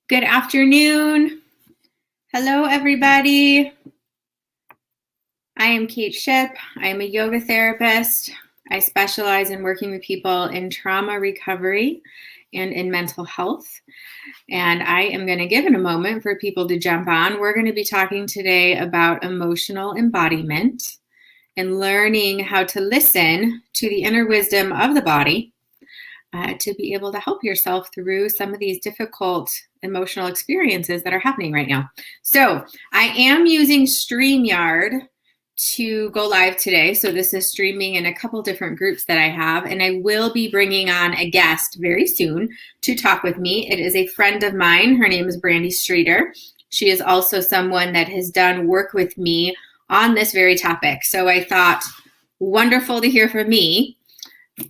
Good afternoon. Hello, everybody. I am Kate Shipp. I am a yoga therapist. I specialize in working with people in trauma recovery and in mental health. And I am going to give it a moment for people to jump on. We're going to be talking today about emotional embodiment and learning how to listen to the inner wisdom of the body to be able to help yourself through some of these difficult emotional experiences that are happening right now. So I am using StreamYard to go live today. So this is streaming in a couple different groups that I have, and I will be bringing on a guest very soon to talk with me. It is a friend of mine. Her name is Brandy Streeter. She is also someone that has done work with me on this very topic. So I thought, wonderful to hear from me.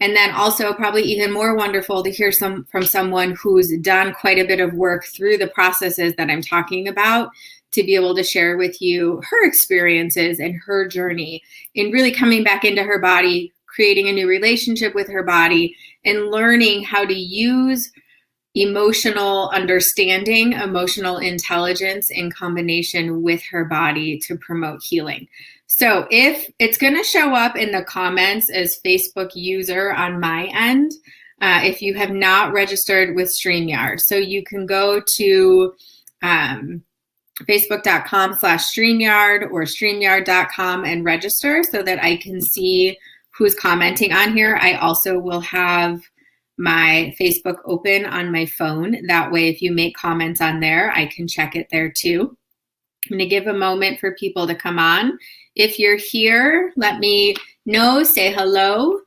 And then also probably even more wonderful to hear from someone who's done quite a bit of work through the processes that I'm talking about, to be able to share with you her experiences and her journey in really coming back into her body, creating a new relationship with her body, and learning how to use emotional understanding, emotional intelligence in combination with her body to promote healing. So if it's going to show up in the comments as Facebook user on my end, if you have not registered with StreamYard. So you can go to facebook.com/StreamYard or StreamYard.com and register so that I can see who's commenting on here. I also will have my Facebook open on my phone. That way, if you make comments on there, I can check it there too. I'm going to give a moment for people to come on. If you're here, let me know, say hello.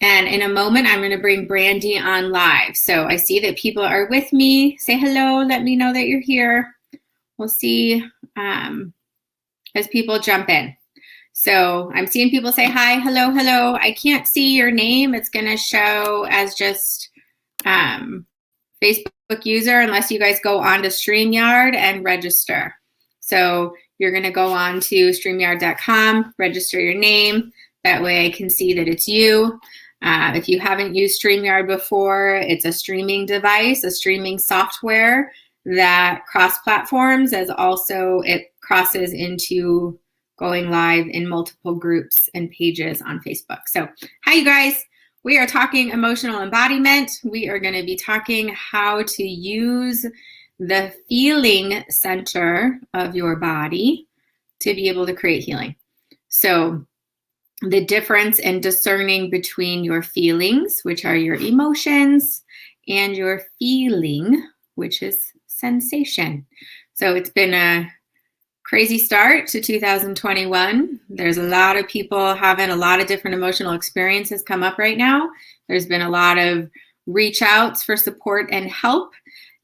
And in a moment, I'm going to bring Brandy on live. So I see that people are with me. Say hello, let me know that you're here. We'll see as people jump in. So I'm seeing people say hi, hello, hello. I can't see your name. It's going to show as just Facebook user unless you guys go on to StreamYard and register. So you're going to go on to StreamYard.com, register your name. That way I can see that it's you. If you haven't used StreamYard before, it's a streaming device, a streaming software that cross-platforms, as also it crosses into going live in multiple groups and pages on Facebook. So hi, you guys. We are talking emotional embodiment. We are going to be talking how to use the feeling center of your body to be able to create healing. So the difference in discerning between your feelings, which are your emotions, and your feeling, which is sensation. So it's been a crazy start to 2021. There's a lot of people having a lot of different emotional experiences come up right now. There's been a lot of reach outs for support and help.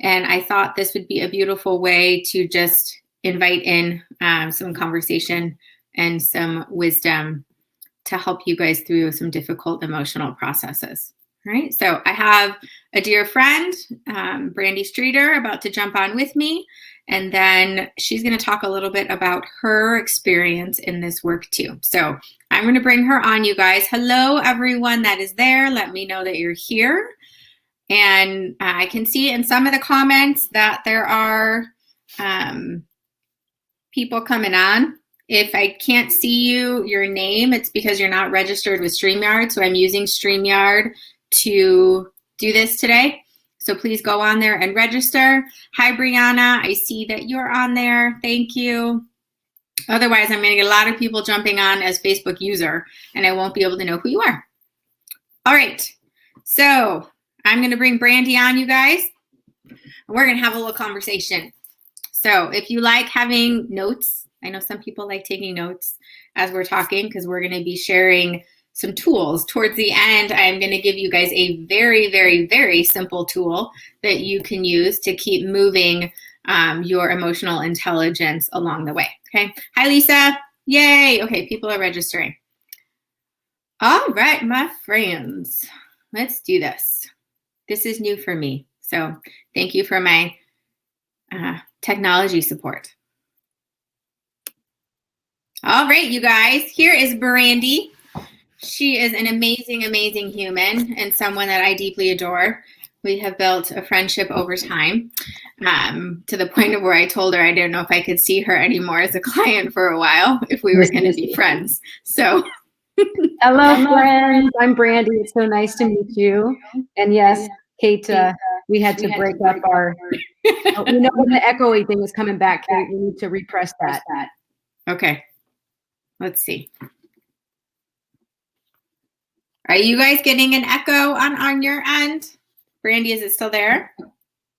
And I thought this would be a beautiful way to just invite in some conversation and some wisdom to help you guys through some difficult emotional processes. All right. So I have a dear friend, Brandy Streeter, about to jump on with me. And then she's going to talk a little bit about her experience in this work too. So I'm going to bring her on, you guys. Hello, everyone that is there. Let me know that you're here. And I can see in some of the comments that there are people coming on. If I can't see your name, it's because you're not registered with StreamYard. So I'm using StreamYard to do this today. So please go on there and register. Hi, Brianna. I see that you're on there. Thank you. Otherwise, I'm going to get a lot of people jumping on as Facebook user, and I won't be able to know who you are. All right. So I'm going to bring Brandy on, you guys. We're going to have a little conversation. So if you like having notes, I know some people like taking notes as we're talking because we're going to be sharing some tools. Towards the end, I'm going to give you guys a very, very, very simple tool that you can use to keep moving your emotional intelligence along the way. Okay. Hi, Lisa. Yay. Okay. People are registering. All right, my friends, let's do this. This is new for me. So thank you for my technology support. All right, you guys, here is Brandy. She is an amazing, amazing human and someone that I deeply adore. We have built a friendship over time, to the point of where I told her I didn't know if I could see her anymore as a client for a while, if we were going to be friends. So, hello, friends. I'm Brandy. It's so nice to meet you. And yes, Kate, we had to break up our. You know when the echoey thing is coming back, Kate, we need to repress that. Okay, let's see. Are you guys getting an echo on your end? Brandy, is it still there?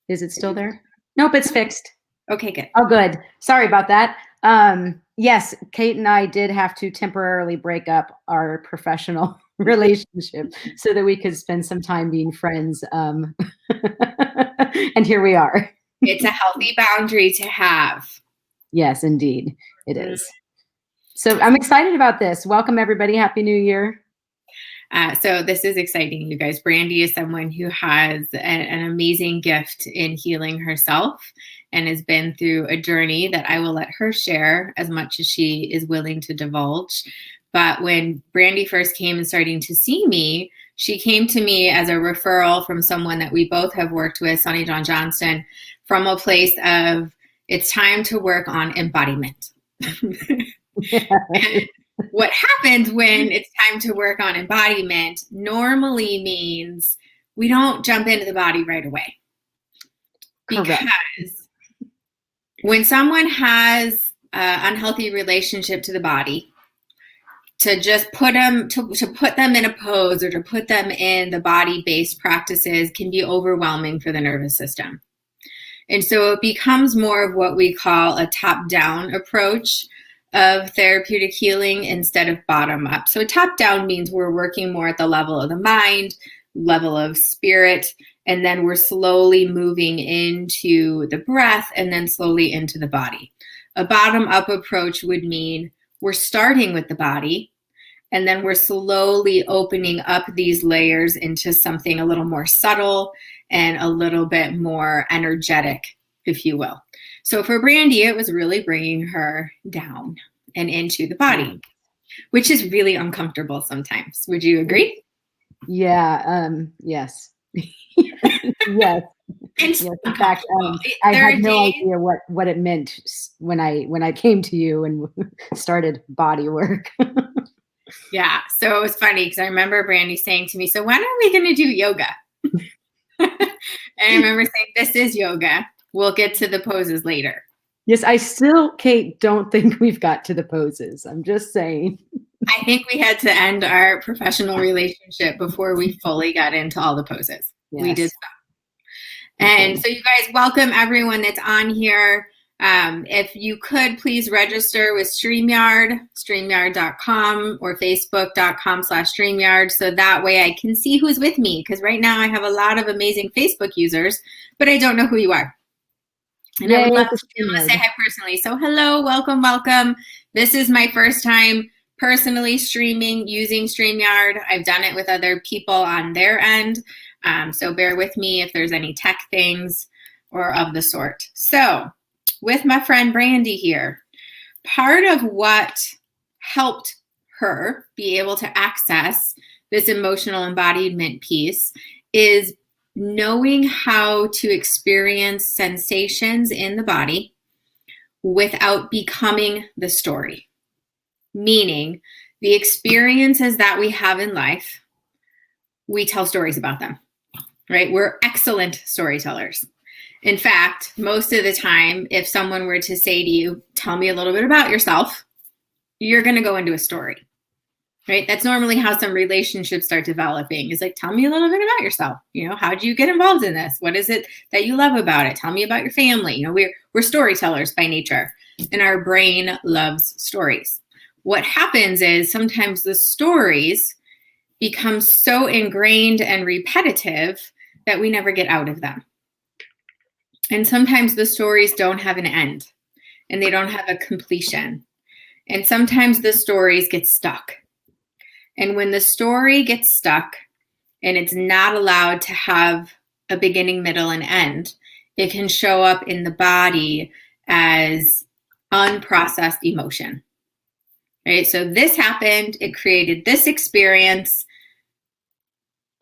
Is it still there? Nope, it's fixed. Okay, good. Oh, good. Sorry about that. Yes, Kate and I did have to temporarily break up our professional relationship so that we could spend some time being friends. And here we are. It's a healthy boundary to have. Yes, indeed, it is. So I'm excited about this. Welcome, everybody. Happy New Year. So this is exciting, you guys. Brandy is someone who has an amazing gift in healing herself and has been through a journey that I will let her share as much as she is willing to divulge. But when Brandy first came and starting to see me, she came to me as a referral from someone that we both have worked with, Sonny John Johnston, from a place of it's time to work on embodiment. What happens when it's time to work on embodiment normally means we don't jump into the body right away. Correct. Because when someone has an unhealthy relationship to the body, to just put them to put them in a pose or to put them in the body-based practices can be overwhelming for the nervous system. And so it becomes more of what we call a top-down approach of therapeutic healing instead of bottom up. So top down means we're working more at the level of the mind, level of spirit, and then we're slowly moving into the breath and then slowly into the body. A bottom up approach would mean we're starting with the body and then we're slowly opening up these layers into something a little more subtle and a little bit more energetic, if you will. So for Brandy, it was really bringing her down and into the body, which is really uncomfortable sometimes. Would you agree? Yeah. Yes. Yes. Yes. In fact, I had no idea what it meant when I came to you and started body work. Yeah. So it was funny because I remember Brandy saying to me, "So when are we going to do yoga?" And I remember saying, "This is yoga. We'll get to the poses later." Yes, I still, Kate, don't think we've got to the poses. I'm just saying. I think we had to end our professional relationship before we fully got into all the poses. Yes. We did stop. And so you guys, welcome everyone that's on here. If you could please register with StreamYard, StreamYard.com or Facebook.com/StreamYard. So that way I can see who's with me. Because right now I have a lot of amazing Facebook users, but I don't know who you are. And I would love to be able to say hi personally. So hello, welcome, welcome. This is my first time personally streaming using StreamYard. I've done it with other people on their end. So bear with me if there's any tech things or of the sort. So with my friend Brandy here, part of what helped her be able to access this emotional embodiment piece is knowing how to experience sensations in the body without becoming the story. Meaning, the experiences that we have in life, we tell stories about them, right? We're excellent storytellers. In fact, most of the time, if someone were to say to you, "Tell me a little bit about yourself," you're going to go into a story. Right? That's normally how some relationships start developing. Is like, tell me a little bit about yourself. You know, how did you get involved in this? What is it that you love about it? Tell me about your family. You know, we're storytellers by nature, and our brain loves stories. What happens is sometimes the stories become so ingrained and repetitive that we never get out of them. And sometimes the stories don't have an end and they don't have a completion. And sometimes the stories get stuck. And when the story gets stuck and it's not allowed to have a beginning, middle, and end, it can show up in the body as unprocessed emotion. right? So this happened, it created this experience,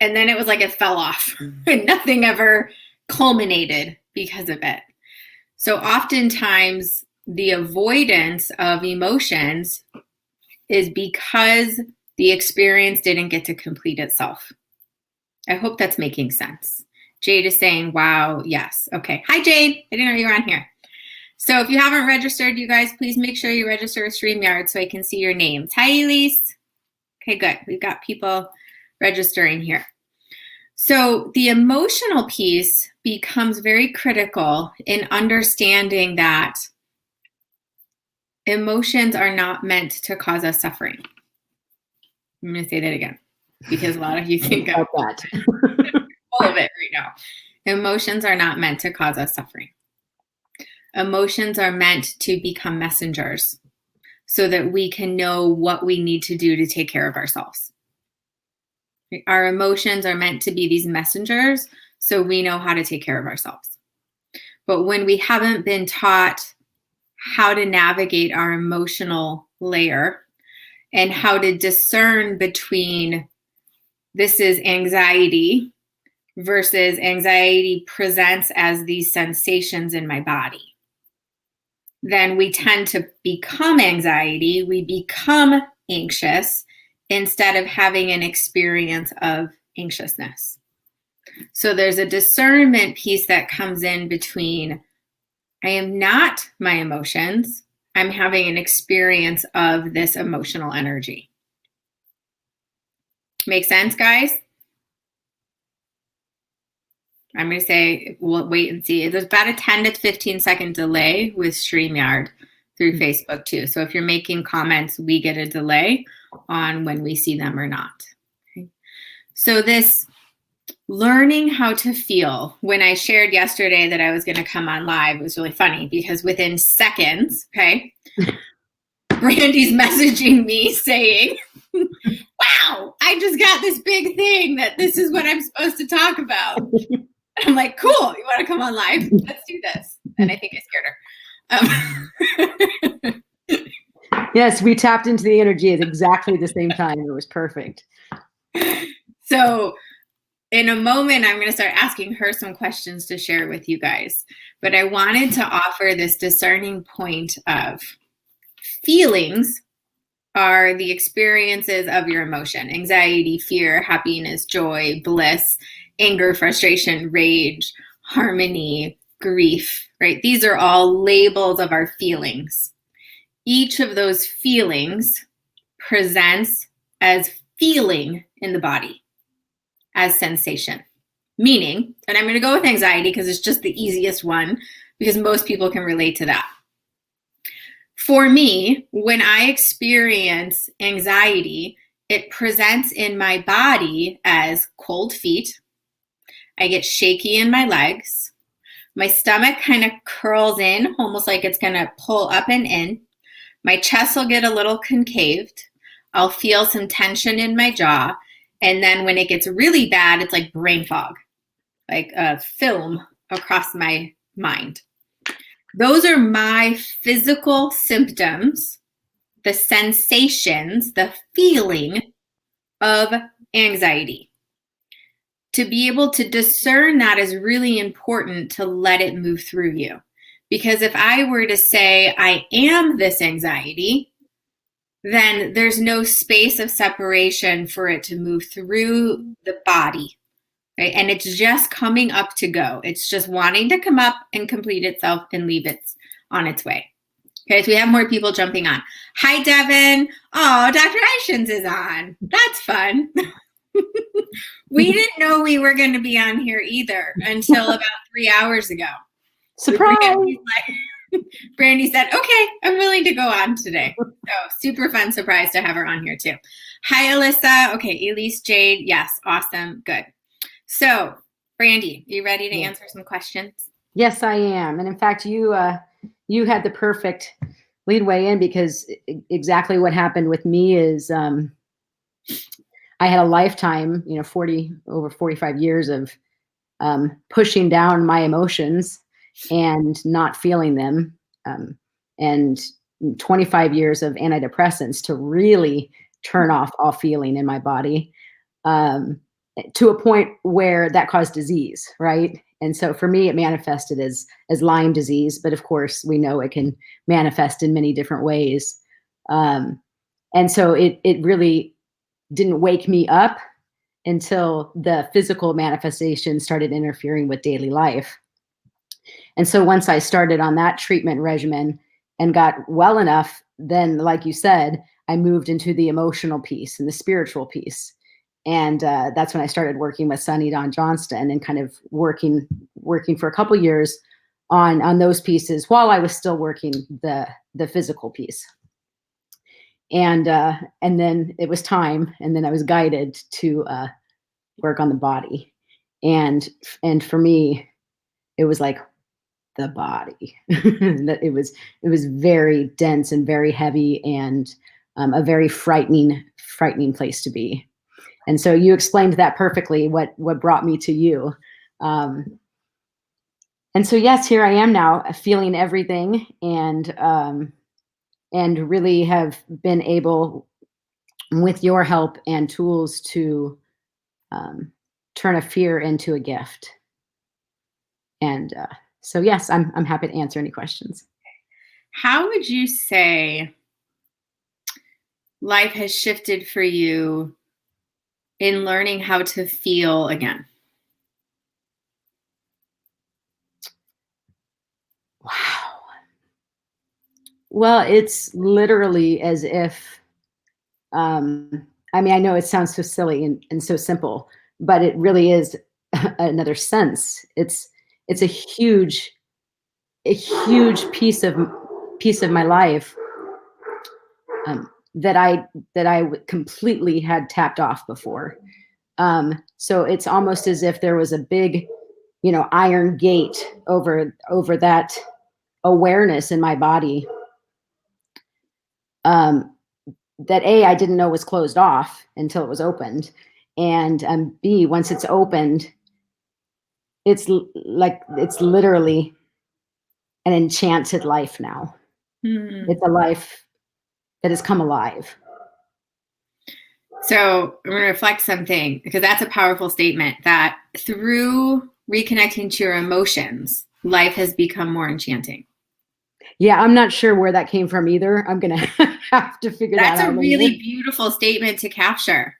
and then it was like it fell off and nothing ever culminated because of it. So oftentimes the avoidance of emotions is because the experience didn't get to complete itself. I hope that's making sense. Jade is saying, wow, yes. Okay. Hi, Jade. I didn't know you were on here. So if you haven't registered, you guys, please make sure you register with StreamYard so I can see your names. Hi, Elise. Okay, good. We've got people registering here. So the emotional piece becomes very critical in understanding that emotions are not meant to cause us suffering. I'm going to say that again because a lot of you think I'm full of it right now. Emotions are not meant to cause us suffering. Emotions are meant to become messengers so that we can know what we need to do to take care of ourselves. Our emotions are meant to be these messengers so we know how to take care of ourselves. But when we haven't been taught how to navigate our emotional layer and how to discern between this is anxiety versus anxiety presents as these sensations in my body, then we tend to become anxiety, we become anxious instead of having an experience of anxiousness. So there's a discernment piece that comes in between I am not my emotions, I'm having an experience of this emotional energy. Make sense, guys? I'm going to say we'll wait and see. There's about a 10 to 15 second delay with StreamYard through Facebook too. So if you're making comments, we get a delay on when we see them or not. Okay. So this learning how to feel, when I shared yesterday that I was going to come on live, it was really funny because within seconds, okay, Brandy's messaging me saying, wow, I just got this big thing that this is what I'm supposed to talk about. I'm like, cool, you want to come on live? Let's do this. And I think I scared her. Yes, we tapped into the energy at exactly the same time. It was perfect. So in a moment, I'm going to start asking her some questions to share with you guys. But I wanted to offer this discerning point of feelings are the experiences of your emotion: anxiety, fear, happiness, joy, bliss, anger, frustration, rage, harmony, grief, right? These are all labels of our feelings. Each of those feelings presents as feeling in the body, as sensation. Meaning, and I'm going to go with anxiety because it's just the easiest one because most people can relate to that. For me, when I experience anxiety, it presents in my body as cold feet. I get shaky in my legs. My stomach kind of curls in, almost like it's going to pull up and in. My chest will get a little concaved. I'll feel some tension in my jaw. And then when it gets really bad, it's like brain fog, like a film across my mind. Those are my physical symptoms, the sensations, the feeling of anxiety. To be able to discern that is really important to let it move through you. Because if I were to say, I am this anxiety, then there's no space of separation for it to move through the body, right? And it's just coming up to go. It's just wanting to come up and complete itself and leave it on its way. Okay, so we have more people jumping on. Hi, Devin. Oh, Dr. Ishins is on. That's fun. We didn't know we were going to be on here either until about 3 hours ago. Surprise! Brandy said, okay, I'm willing to go on today. So super fun surprise to have her on here too. Hi, Alyssa. Okay, Elise, Jade. Yes, awesome. Good. So, Brandy, you ready to answer some questions? Yes, I am. And in fact, you had the perfect lead way in because exactly what happened with me is I had a lifetime, over 45 years of pushing down my emotions and not feeling them. And 25 years of antidepressants to really turn off all feeling in my body, um, to a point where that caused disease, right? And so for me, it manifested as Lyme disease, but of course, we know it can manifest in many different ways. Um, and so it really didn't wake me up until the physical manifestation started interfering with daily life. And so once I started on that treatment regimen and got well enough, then, like you said, I moved into the emotional piece and the spiritual piece. And that's when I started working with Sonny Don Johnston and kind of working for a couple years on those pieces while I was still working the physical piece. And then it was time, and then I was guided to work on the body, and for me, it was like the body. That it was very dense and very heavy, and a very frightening place to be. And so you explained that perfectly. What brought me to you. And so yes, here I am now, feeling everything, and really have been able, with your help and tools, to turn a fear into a gift. And so yes, I'm happy to answer any questions. How would you say life has shifted for you in learning how to feel again? Wow. Well, it's literally as if, I mean, I know it sounds so silly and so simple, but it really is another sense. It's a huge piece of my life, that I completely had tapped off before. So it's almost as if there was a big, iron gate over that awareness in my body, um, that I didn't know was closed off until it was opened, and B, once it's opened, it's literally an enchanted life now. Hmm. It's a life that has come alive. So I'm going to reflect something, because that's a powerful statement, that through reconnecting to your emotions, life has become more enchanting. Yeah, I'm not sure where that came from either. I'm gonna have to figure that That's a out really later, beautiful statement to capture.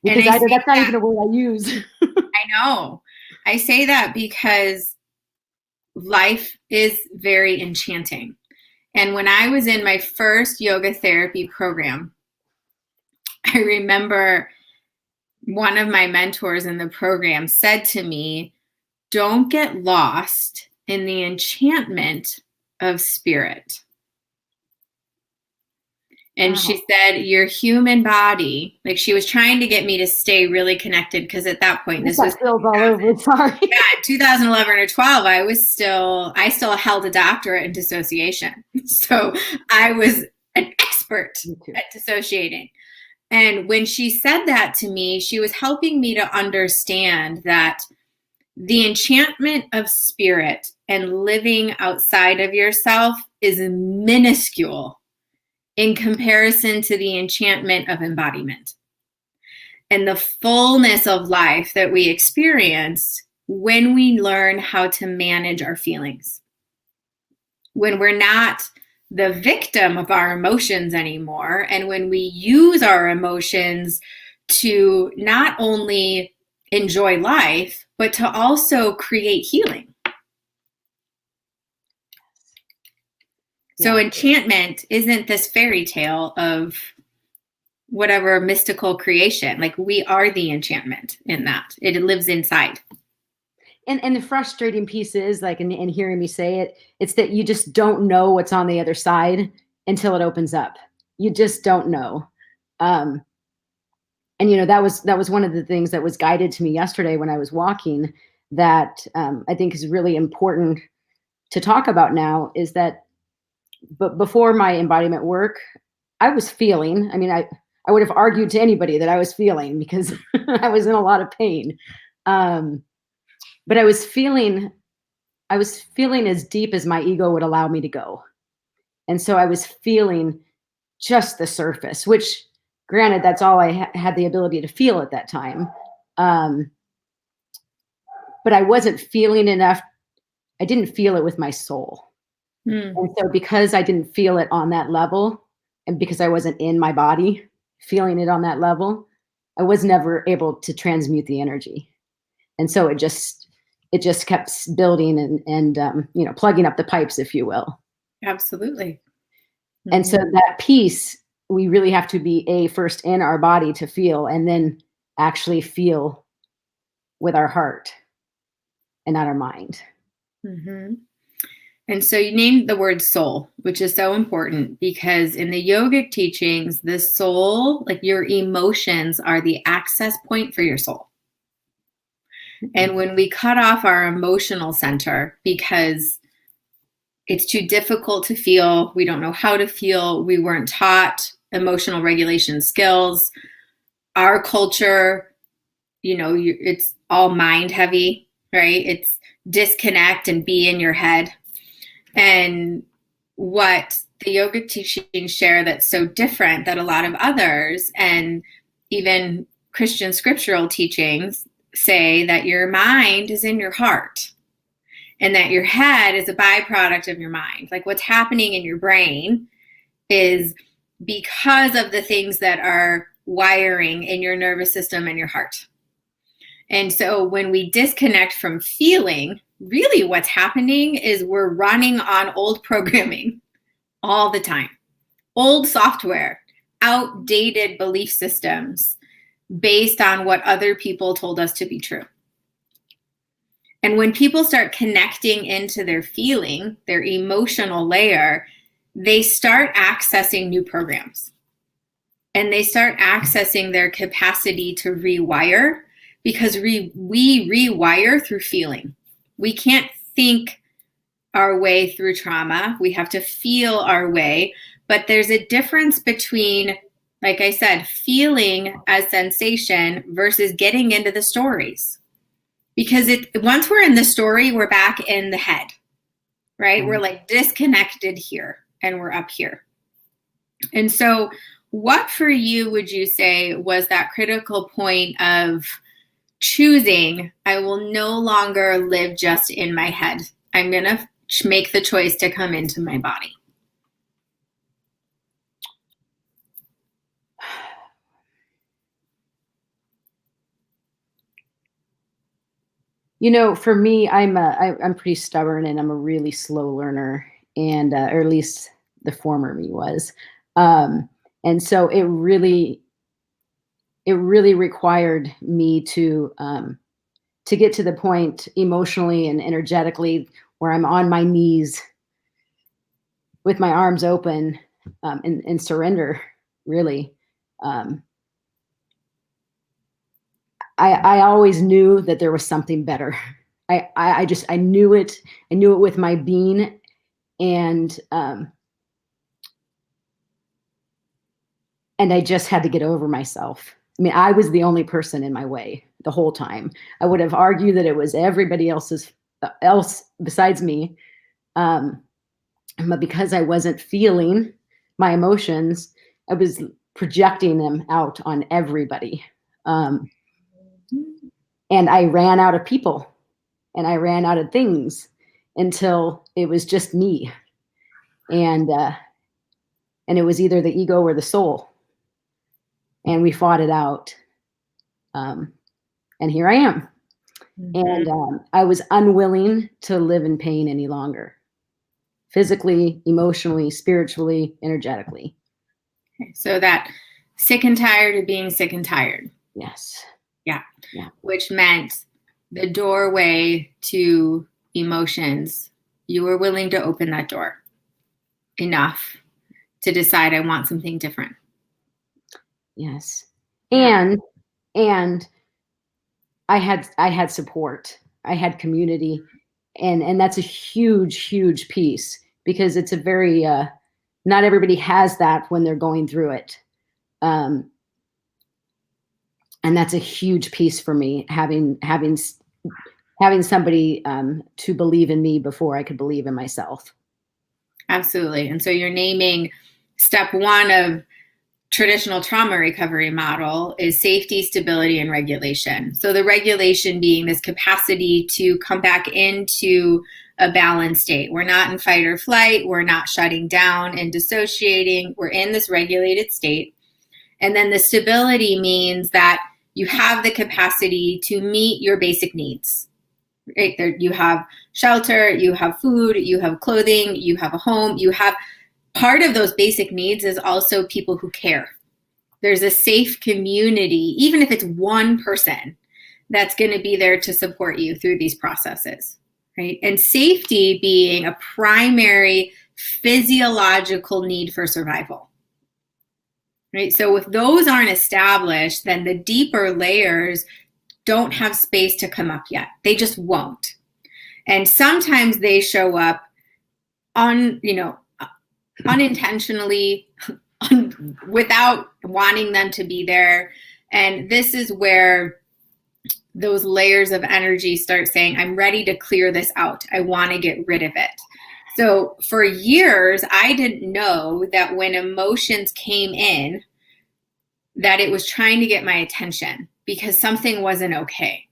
And because I say that's not that, even a word I use. I know, I say that because life is very enchanting. And when I was in my first yoga therapy program, I remember one of my mentors in the program said to me, "Don't get lost in the enchantment of spirit." And Wow. she said, "Your human body," like she was trying to get me to stay really connected, because at that point, I've this was got pills all over it. Sorry. yeah, 2011 or 12, I still held a doctorate in dissociation. So I was an expert Me too. at dissociating. And when she said that to me, she was helping me to understand that the enchantment of spirit and living outside of yourself is minuscule in comparison to the enchantment of embodiment and the fullness of life that we experience when we learn how to manage our feelings. When we're not the victim of our emotions anymore, and when we use our emotions to not only enjoy life, but to also create healing. So Yeah. enchantment isn't this fairy tale of whatever mystical creation. Like, we are the enchantment in that. It lives inside. And the frustrating piece is, like, and hearing me say it, it's that you just don't know what's on the other side until it opens up. You just don't know. Um, and that was one of the things that was guided to me yesterday when I was walking, that I think is really important to talk about now, is that, but before my embodiment work, I was feeling, I mean, I would have argued to anybody that I was feeling, because I was in a lot of pain. Um, but I was feeling as deep as my ego would allow me to go. And so I was feeling just the surface, which granted, that's all I had the ability to feel at that time. But I wasn't feeling enough. I didn't feel it with my soul. Mm. And so because I didn't feel it on that level, and because I wasn't in my body feeling it on that level, I was never able to transmute the energy. And so it just kept building and plugging up the pipes, if you will. Absolutely. And so that piece, we really have to be first in our body to feel, and then actually feel with our heart and not our mind. Mm-hmm. And so you named the word soul, which is so important because in the yogic teachings, the soul, like your emotions, are the access point for your soul. And when we cut off our emotional center because it's too difficult to feel, we don't know how to feel, we weren't taught emotional regulation skills, our culture, it's all mind heavy, right? It's disconnect and be in your head. And what the yogic teachings share that's so different that a lot of others and even Christian scriptural teachings say that your mind is in your heart and that your head is a byproduct of your mind. Like what's happening in your brain is because of the things that are wiring in your nervous system and your heart. And so when we disconnect from feeling, really what's happening is we're running on old programming all the time, old software, outdated belief systems based on what other people told us to be true. And when people start connecting into their feeling, their emotional layer, they start accessing new programs. And they start accessing their capacity to rewire because we rewire through feeling. We can't think our way through trauma. We have to feel our way. But there's a difference between, like I said, feeling as sensation versus getting into the stories. Because once we're in the story, we're back in the head, right? Mm-hmm. We're like disconnected here and we're up here. And so what for you would you say was that critical point of choosing, I will no longer live just in my head. I'm going to make the choice to come into my body? For me, I'm pretty stubborn and I'm a really slow learner, and or at least the former me was. And so it really required me to get to the point emotionally and energetically where I'm on my knees with my arms open and surrender, really. I always knew that there was something better. I knew it. I knew it with my being, and I just had to get over myself. I mean, I was the only person in my way the whole time. I would have argued that it was everybody else besides me. But because I wasn't feeling my emotions, I was projecting them out on everybody. And I ran out of people and I ran out of things until it was just me. And it was either the ego or the soul. And we fought it out. And here I am. Mm-hmm. And I was unwilling to live in pain any longer. Physically, emotionally, spiritually, energetically. Okay, so that sick and tired of being sick and tired. Yes. Yeah. Which meant the doorway to emotions, you were willing to open that door enough to decide I want something different. Yes. And I had support. I had community. And that's a huge, huge piece, because it's a very, not everybody has that when they're going through it. And that's a huge piece for me, having somebody to believe in me before I could believe in myself. Absolutely. And so you're naming step one of traditional trauma recovery model is safety, stability, and regulation. So the regulation being this capacity to come back into a balanced state. We're not in fight or flight. We're not shutting down and dissociating. We're in this regulated state. And then the stability means that you have the capacity to meet your basic needs. Right? There, you have shelter, you have food, you have clothing, you have a home, you have part of those basic needs is also people who care. There's a safe community, even if it's one person that's going to be there to support you through these processes, right? And safety being a primary physiological need for survival, right? So if those aren't established, then the deeper layers don't have space to come up yet. They just won't. And sometimes they show up unintentionally, without wanting them to be there. And this is where those layers of energy start saying, I'm ready to clear this out. I want to get rid of it. So for years, I didn't know that when emotions came in, that it was trying to get my attention because something wasn't okay.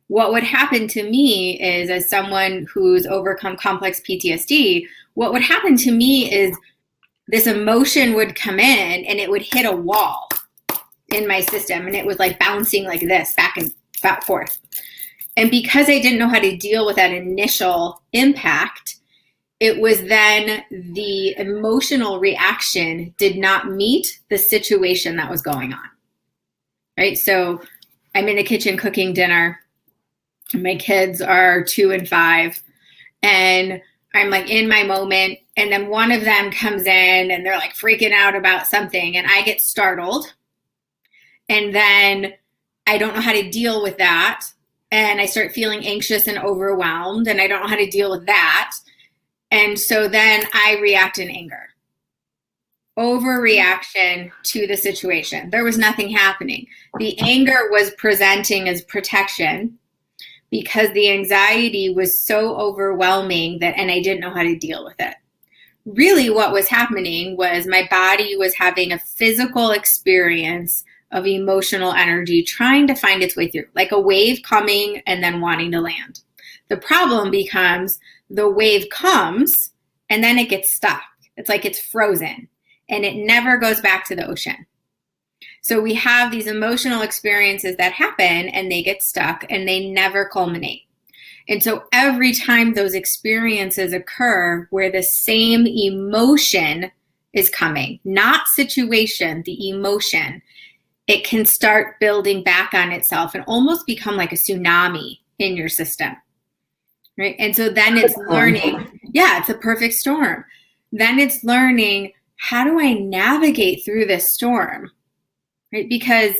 What would happen to me is, as someone who's overcome complex PTSD, what would happen to me is this emotion would come in and it would hit a wall in my system, and it was like bouncing like this back and forth. And because I didn't know how to deal with that initial impact, it was then the emotional reaction did not meet the situation that was going on. Right? So I'm in the kitchen cooking dinner. My kids are 2 and 5, and I'm like in my moment, and then one of them comes in and they're like freaking out about something, and I get startled, and then I don't know how to deal with that, and I start feeling anxious and overwhelmed, and I don't know how to deal with that, and so then I react in anger. Overreaction to the situation. There was nothing happening. The anger was presenting as protection because the anxiety was so overwhelming and I didn't know how to deal with it. Really what was happening was my body was having a physical experience of emotional energy trying to find its way through, like a wave coming and then wanting to land. The problem becomes the wave comes and then it gets stuck. It's like it's frozen and it never goes back to the ocean. So we have these emotional experiences that happen and they get stuck and they never culminate. And so every time those experiences occur where the same emotion is coming, not situation, the emotion, it can start building back on itself and almost become like a tsunami in your system, right? And so then it's learning, it's a perfect storm. Then it's learning, how do I navigate through this storm? Right? Because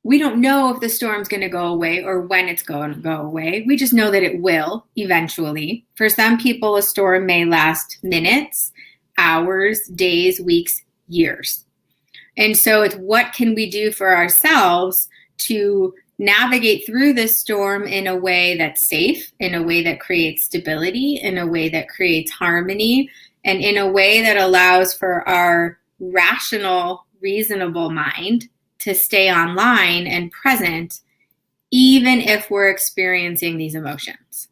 we don't know if the storm's going to go away or when it's going to go away. We just know that it will eventually. For some people, a storm may last minutes, hours, days, weeks, years. And so it's what can we do for ourselves to navigate through this storm in a way that's safe, in a way that creates stability, in a way that creates harmony, and in a way that allows for our rational, reasonable mind to stay online and present, even if we're experiencing these emotions.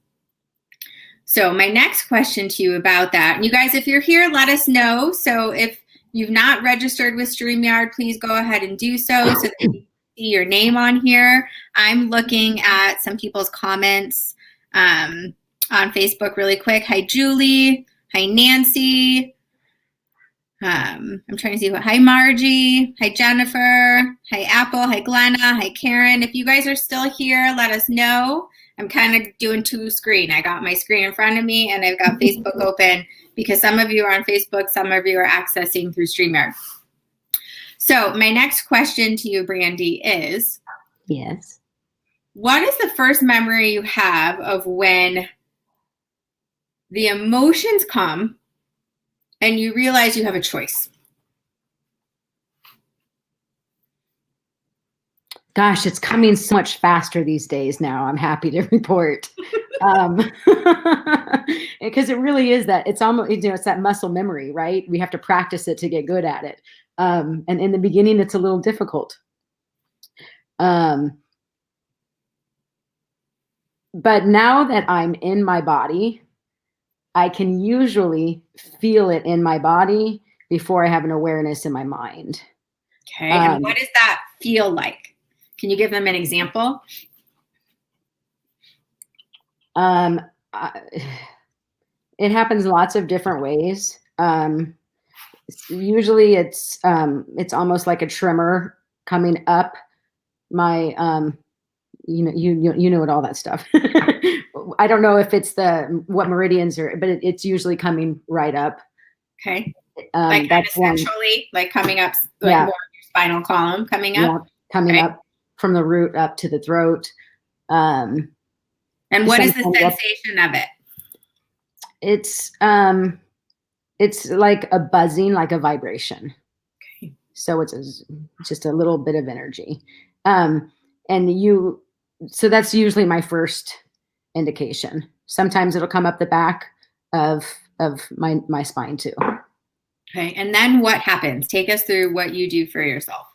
So my next question to you about that, and you guys, if you're here, let us know. So if you've not registered with StreamYard, please go ahead and do so that you can see your name on here. I'm looking at some people's comments on Facebook really quick. Hi, Julie. Hi, Nancy. I'm trying to see hi, Margie. Hi, Jennifer. Hi, Apple. Hi, Glenna. Hi, Karen. If you guys are still here, let us know. I'm kind of doing two screen. I got my screen in front of me and I've got Facebook open because some of you are on Facebook, some of you are accessing through StreamYard. So my next question to you, Brandy, is, yes, what is the first memory you have of when the emotions come and you realize you have a choice? Gosh, it's coming so much faster these days now, I'm happy to report. Because it really is that it's almost, it's that muscle memory, right? We have to practice it to get good at it. And in the beginning, it's a little difficult. But now that I'm in my body, I can usually feel it in my body before I have an awareness in my mind. Okay. And what does that feel like? Can you give them an example? It happens lots of different ways. Usually it's almost like a tremor coming up my, you know what, all that stuff. I don't know if it's what meridians are, but it's usually coming right up. Okay. Like kind of centrally, like coming up, like more of your spinal column coming up. Yeah, coming up from the root up to the throat. And what is the sensation of it? It's like a buzzing, like a vibration. Okay. So it's just a little bit of energy. So that's usually my first indication. Sometimes it'll come up the back of my spine too. Okay. And then what happens? Take us through what you do for yourself.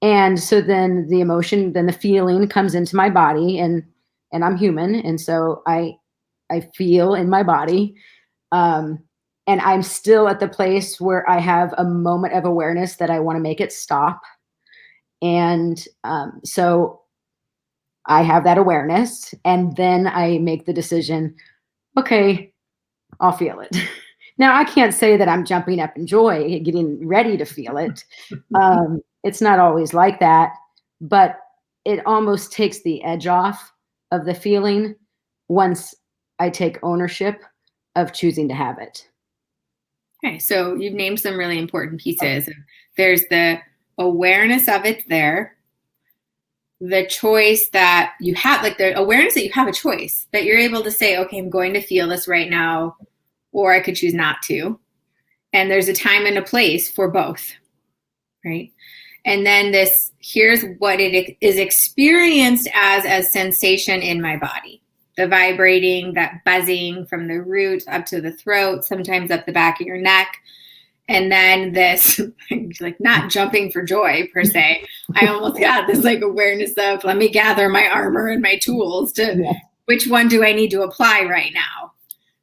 And so then the emotion, then the feeling comes into my body, and I'm human. And so I feel in my body. And I'm still at the place where I have a moment of awareness that I want to make it stop. And so I have that awareness, and then I make the decision, okay, I'll feel it. Now, I can't say that I'm jumping up in joy, getting ready to feel it. It's not always like that, but it almost takes the edge off of the feeling once I take ownership of choosing to have it. Okay, so you've named some really important pieces. There's the awareness of it there, the choice that you have, like the awareness that you have a choice, that you're able to say, okay, I'm going to feel this right now, or I could choose not to. And there's a time and a place for both, right? And then here's what it is experienced as sensation in my body. The vibrating, that buzzing from the root up to the throat, sometimes up the back of your neck. And then this, like not jumping for joy per se. I almost got this like awareness of, let me gather my armor and my tools to which one do I need to apply right now,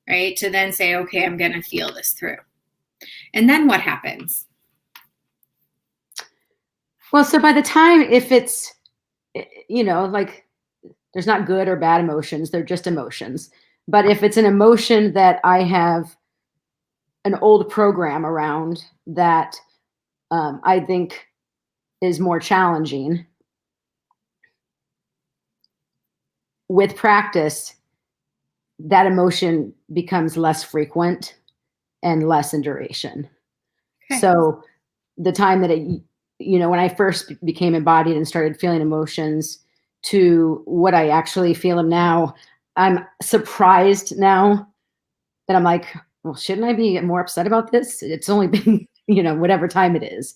right? To then say, okay, I'm going to feel this through. And then what happens? Well, so by the time, if it's, like there's not good or bad emotions, they're just emotions. But if it's an emotion that I have an old program around that I think is more challenging, with practice, that emotion becomes less frequent and less in duration. Okay. So the time that when I first became embodied and started feeling emotions to what I actually feel them now, I'm surprised now that I'm like, well, shouldn't I be more upset about this? It's only been, whatever time it is.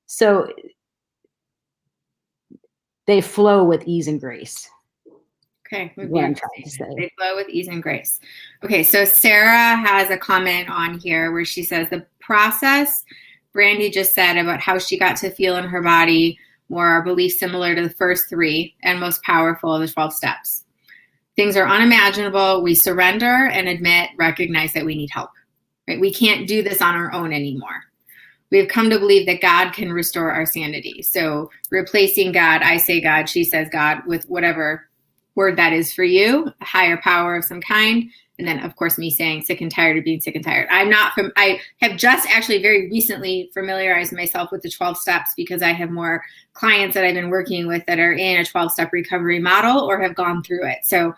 So they flow with ease and grace. Okay. What I'm trying to say. They flow with ease and grace. Okay. So Sarah has a comment on here where she says the process Brandy just said about how she got to feel in her body more our beliefs similar to the first 3 and most powerful of the 12 steps. Things are unimaginable. We surrender and recognize that we need help. Right? We can't do this on our own anymore. We've come to believe that God can restore our sanity. So replacing God, I say God, she says God, with whatever word that is for you, a higher power of some kind. And then, of course, me saying sick and tired of being sick and tired. I have just actually very recently familiarized myself with the 12 steps because I have more clients that I've been working with that are in a 12-step recovery model or have gone through it. So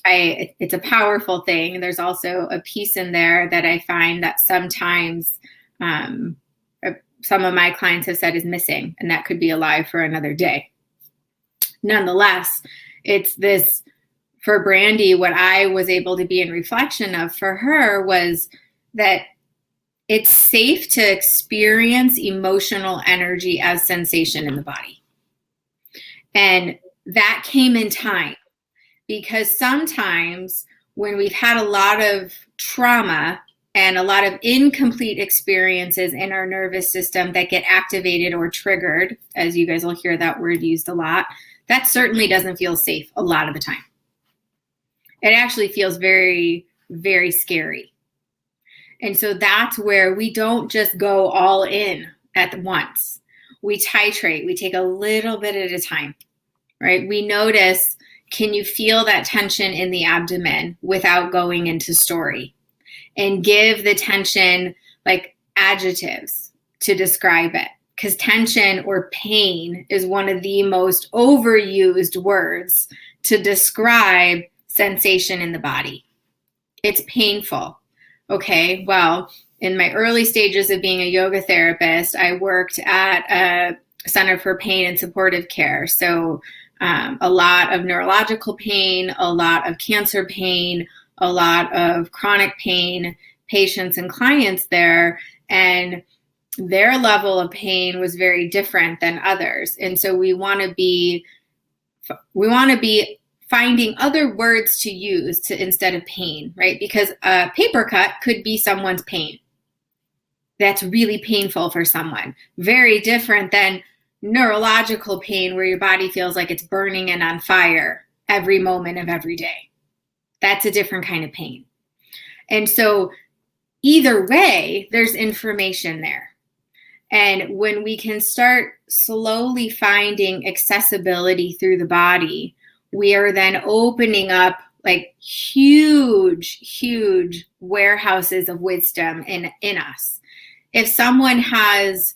it's a powerful thing. There's also a piece in there that I find that sometimes some of my clients have said is missing, and that could be alive for another day. Nonetheless, it's this, for Brandy, what I was able to be in reflection of for her was that it's safe to experience emotional energy as sensation in the body. And that came in time. because sometimes when we've had a lot of trauma and a lot of incomplete experiences in our nervous system that get activated or triggered, as you guys will hear that word used a lot, that certainly doesn't feel safe a lot of the time. It actually feels very, very scary. And so that's where we don't just go all in at once. We titrate, we take a little bit at a time, right? We notice, can you feel that tension in the abdomen without going into story? And give the tension like adjectives to describe it. Because tension or pain is one of the most overused words to describe sensation in the body. It's painful. Okay, well, in my early stages of being a yoga therapist, I worked at a Center for Pain and Supportive Care. So a lot of neurological pain, a lot of cancer pain, a lot of chronic pain patients and clients there, and their level of pain was very different than others. And so we want to be finding other words to use instead of pain, right? Because a paper cut could be someone's pain. That's really painful for someone. Very different than neurological pain where your body feels like it's burning and on fire every moment of every day. That's a different kind of pain. And so either way, there's information there. And when we can start slowly finding accessibility through the body, we are then opening up like huge, huge warehouses of wisdom in us. If someone has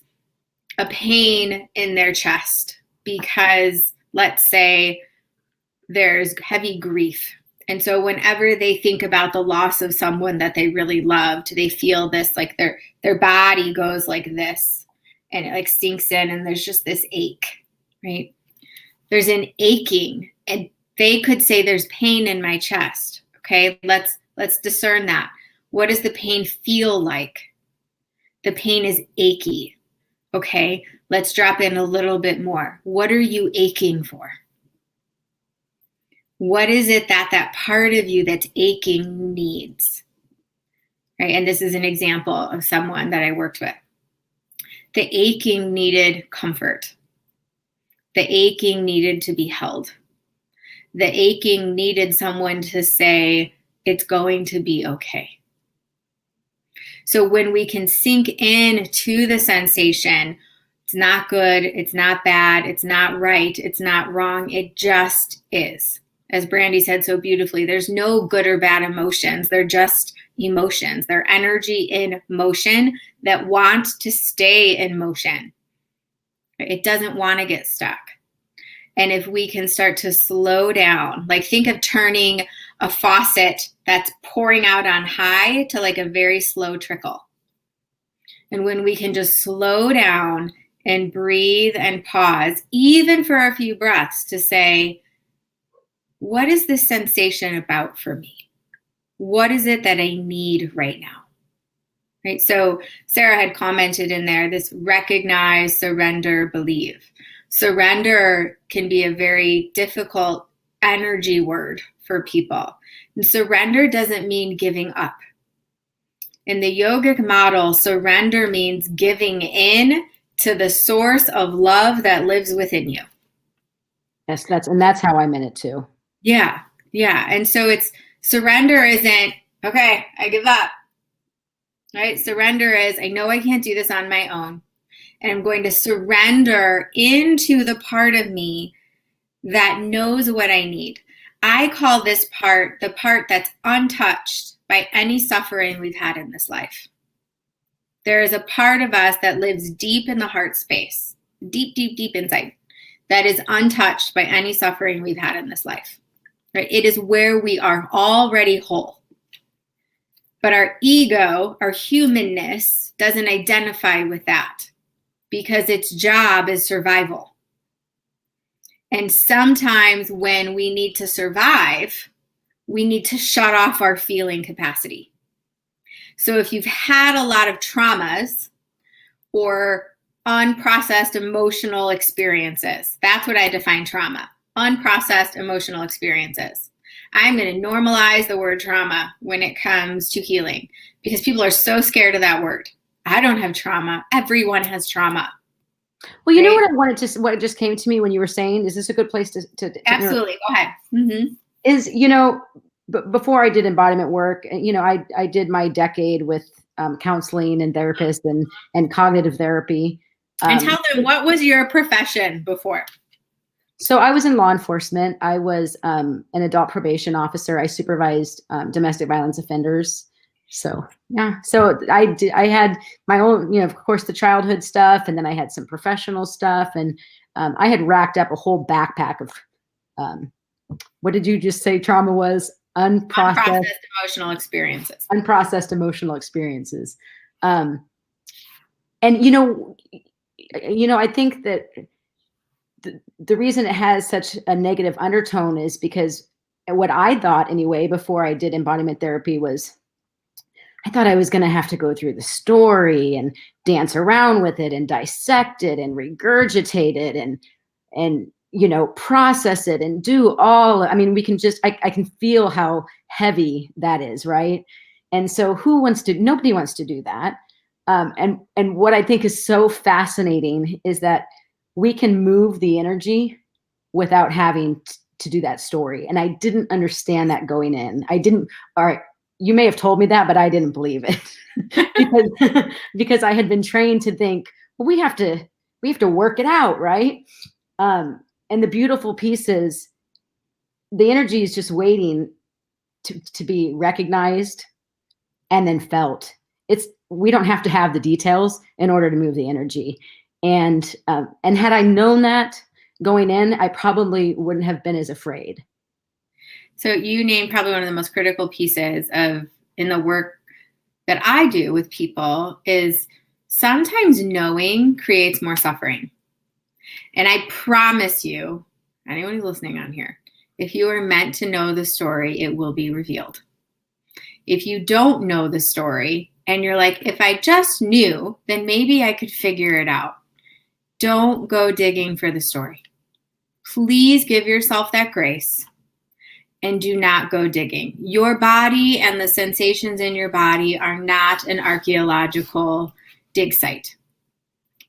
a pain in their chest because, let's say, there's heavy grief, and so whenever they think about the loss of someone that they really loved, they feel this, like their body goes like this, and it like sinks in, and there's just this ache, right? There's an aching, and they could say there's pain in my chest. Okay, let's discern that. What does the pain feel like? The pain is achy. Okay, let's drop in a little bit more. What are you aching for? What is it that part of you that's aching needs? Right, and this is an example of someone that I worked with. The aching needed comfort. The aching needed to be held. The aching needed someone to say, it's going to be okay. So when we can sink in to the sensation, it's not good, it's not bad, it's not right, it's not wrong, it just is. As Brandy said so beautifully, there's no good or bad emotions. They're just emotions. They're energy in motion that want to stay in motion. It doesn't want to get stuck. And if we can start to slow down, like think of turning a faucet that's pouring out on high to like a very slow trickle. And when we can just slow down and breathe and pause, even for a few breaths, to say, what is this sensation about for me? What is it that I need right now? Right? So Sarah had commented in there, this recognize, surrender, believe. Surrender can be a very difficult energy word for people. And surrender doesn't mean giving up. In the yogic model, surrender means giving in to the source of love that lives within you. Yes, that's how I meant it too. Yeah. And so it's surrender isn't, okay, I give up. Right? Surrender is, I know I can't do this on my own. And I'm going to surrender into the part of me that knows what I need. I call this part the part that's untouched by any suffering we've had in this life. There is a part of us that lives deep in the heart space, deep, deep, deep inside, that is untouched by any suffering we've had in this life. Right? It is where we are already whole. But our ego, our humanness, doesn't identify with that because its job is survival. And sometimes when we need to survive, we need to shut off our feeling capacity. So if you've had a lot of traumas or unprocessed emotional experiences, that's what I define trauma, unprocessed emotional experiences. I'm going to normalize the word trauma when it comes to healing because people are so scared of that word. I don't have trauma. Everyone has trauma. Well, you know what I wanted to, what just came to me when you were saying, is this a good place to Absolutely. Go ahead. Mm-hmm. Is, before I did embodiment work, I did my decade with counseling and therapists and cognitive therapy. And tell them, what was your profession before? So I was in law enforcement. I was an adult probation officer. I supervised domestic violence offenders. So yeah, so I had my own, of course, the childhood stuff, and then I had some professional stuff, and I had racked up a whole backpack of what did you just say trauma was? Unprocessed emotional experiences. Unprocessed emotional experiences. And I think that the reason it has such a negative undertone is because what I thought anyway before I did embodiment therapy was I thought I was going to have to go through the story and dance around with it and dissect it and regurgitate it and process it and do all. I mean, we can just, I can feel how heavy that is, right? And so nobody wants to do that. And what I think is so fascinating is that we can move the energy without having to do that story. And I didn't understand that going in. All right, you may have told me that, but I didn't believe it because I had been trained to think, well, we have to work it out, right? And the beautiful piece is the energy is just waiting to be recognized and then felt. We don't have to have the details in order to move the energy. And had I known that going in, I probably wouldn't have been as afraid. So you named probably one of the most critical pieces in the work that I do with people is sometimes knowing creates more suffering. And I promise you, anyone who's listening on here, if you are meant to know the story, it will be revealed. If you don't know the story and you're like, if I just knew, then maybe I could figure it out. Don't go digging for the story. Please give yourself that grace and do not go digging. Your body and the sensations in your body are not an archaeological dig site.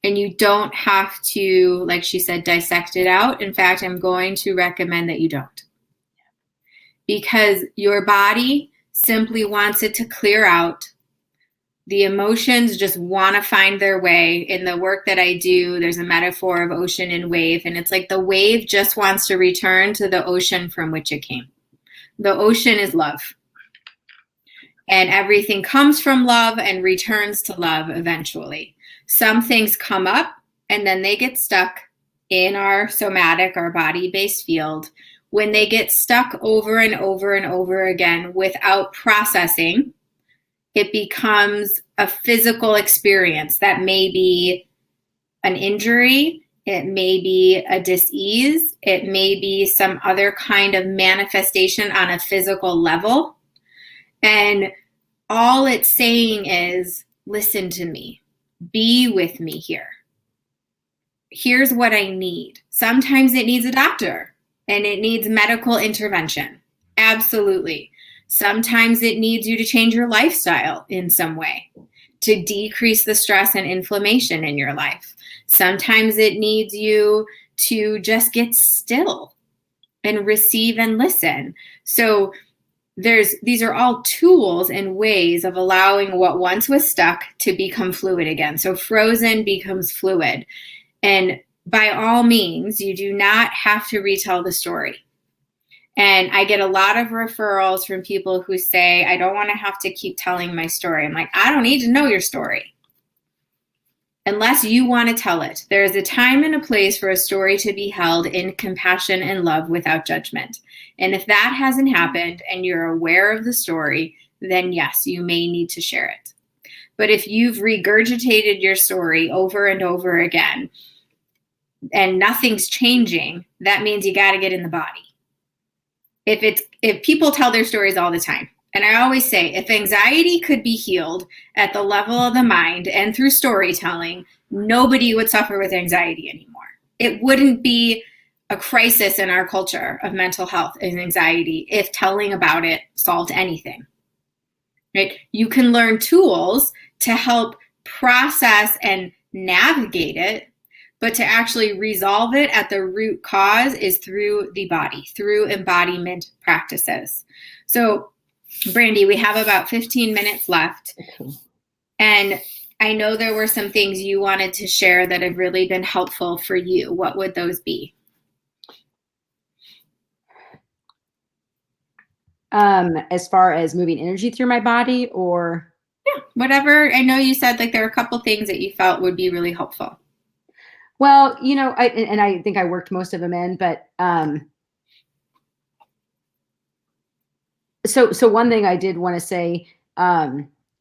And you don't have to, like she said, dissect it out. In fact, I'm going to recommend that you don't. Because your body simply wants it to clear out. The emotions just want to find their way. In the work that I do, there's a metaphor of ocean and wave. And it's like the wave just wants to return to the ocean from which it came. The ocean is love. And everything comes from love and returns to love eventually. Some things come up and then they get stuck in our somatic, our body-based field. When they get stuck over and over and over again without processing, it becomes a physical experience that may be an injury, it may be a dis-ease, it may be some other kind of manifestation on a physical level. And all it's saying is, listen to me, be with me here. Here's what I need. Sometimes it needs a doctor and it needs medical intervention. Absolutely. Sometimes it needs you to change your lifestyle in some way to decrease the stress and inflammation in your life. Sometimes it needs you to just get still and receive and listen. So these are all tools and ways of allowing what once was stuck to become fluid again. So frozen becomes fluid. And by all means, you do not have to retell the story. And I get a lot of referrals from people who say, I don't want to have to keep telling my story. I'm like, I don't need to know your story unless you want to tell it. There is a time and a place for a story to be held in compassion and love without judgment. And if that hasn't happened and you're aware of the story, then yes, you may need to share it. But if you've regurgitated your story over and over again and nothing's changing, that means you got to get in the body. If people tell their stories all the time, and I always say, if anxiety could be healed at the level of the mind and through storytelling, nobody would suffer with anxiety anymore. It wouldn't be a crisis in our culture of mental health and anxiety if telling about it solved anything. Right? You can learn tools to help process and navigate it, but to actually resolve it at the root cause is through the body, through embodiment practices. So, Brandy, we have about 15 minutes left. And I know there were some things you wanted to share that have really been helpful for you. What would those be? As far as moving energy through my body, or whatever. I know you said like there are a couple things that you felt would be really helpful. Well, I think I worked most of them in, but so one thing I did want to say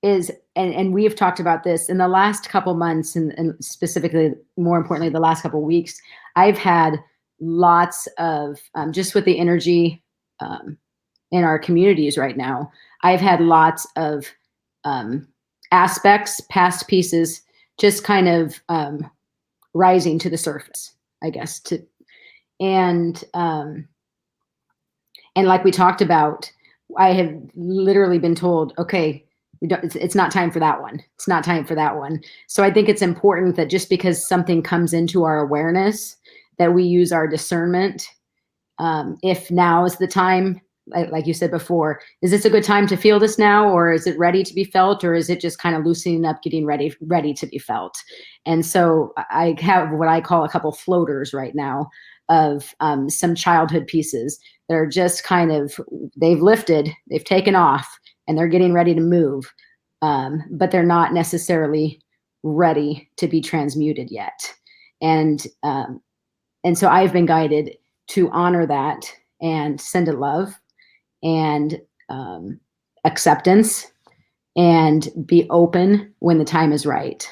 is, and we have talked about this in the last couple months, and specifically, more importantly, the last couple weeks, I've had lots of, just with the energy in our communities right now, I've had lots of aspects, past pieces, just kind of rising to the surface, I guess, and like we talked about, I have literally been told, okay, it's not time for that one. It's not time for that one. So I think it's important that just because something comes into our awareness, that we use our discernment. If now is the time, like you said before, is this a good time to feel this now, or is it ready to be felt, or is it just kind of loosening up, getting ready to be felt? And so I have what I call a couple floaters right now of some childhood pieces that are just kind of, they've lifted, they've taken off, and they're getting ready to move, but they're not necessarily ready to be transmuted yet. And so I've been guided to honor that and send it love and acceptance and be open when the time is right.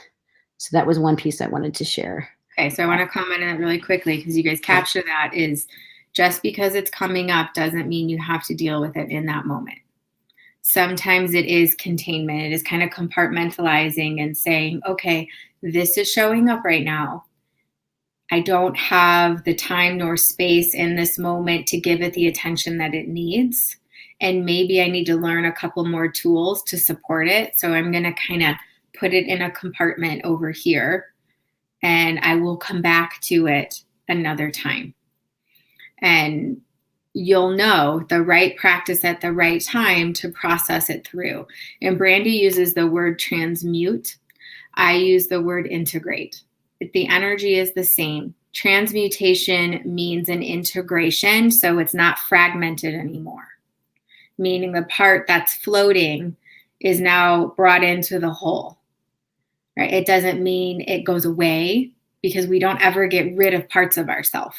So that was one piece I wanted to share. Okay, so I want to comment on it really quickly because you guys capture that is just because it's coming up doesn't mean you have to deal with it in that moment. Sometimes it is containment. It is kind of compartmentalizing and saying, okay, this is showing up right now. I don't have the time nor space in this moment to give it the attention that it needs. And maybe I need to learn a couple more tools to support it. So I'm going to kind of put it in a compartment over here, and I will come back to it another time. And you'll know the right practice at the right time to process it through. And Brandy uses the word transmute. I use the word integrate. The energy is the same. Transmutation means an integration, so it's not fragmented anymore. Meaning the part that's floating is now brought into the whole. Right? It doesn't mean it goes away, because we don't ever get rid of parts of ourselves.